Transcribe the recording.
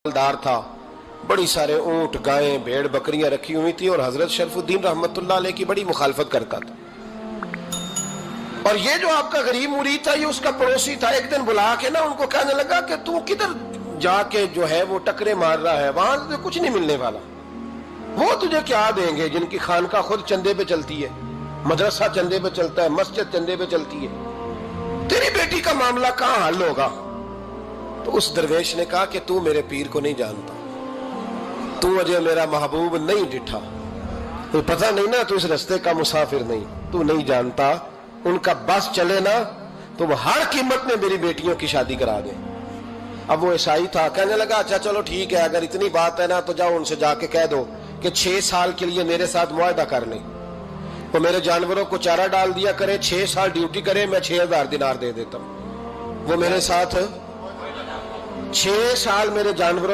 मालदार था, बड़ी सारे ऊंट गायें भेड़ बकरियां रखी हुई थी और हजरत शरफुद्दीन रहमतुल्लाह अलैह की बड़ी मुखालफत करता था। और ये जो आपका गरीब मुरीद था, ये उसका पड़ोसी था। एक दिन बुला के ना उनको कहने लगा कि तू किधर जाके जो है वो टकरे मार रहा है, वहां तुझे कुछ नहीं मिलने वाला। वो तुझे क्या देंगे जिनकी खानका खुद चंदे पे चलती है, मदरसा चंदे पे चलता है, मस्जिद चंदे पे चलती है। तेरी बेटी का मामला कहां हल होगा? तो उस दरवेश ने कहा कि तू मेरे पीर को नहीं जानता, तू अजय मेरा महबूब नहीं डिठा, तो पता नहीं ना, तू इस रास्ते का मुसाफिर नहीं, तू नहीं जानता। उनका बस चले ना तो वो हर कीमत में मेरी बेटियों की शादी करा दे। अब वो ईसाई था, कहने लगा अच्छा चलो ठीक है, अगर इतनी बात है ना तो जाओ उनसे जाके कह दो कि 6 साल के लिए मेरे साथ मुआहदा कर लें, तो मेरे जानवरों को चारा डाल दिया करे, 6 साल ड्यूटी करे, मैं 6000 दिनार दे देता हूं। वो मेरे साथ 6 साल मेरे जानवरों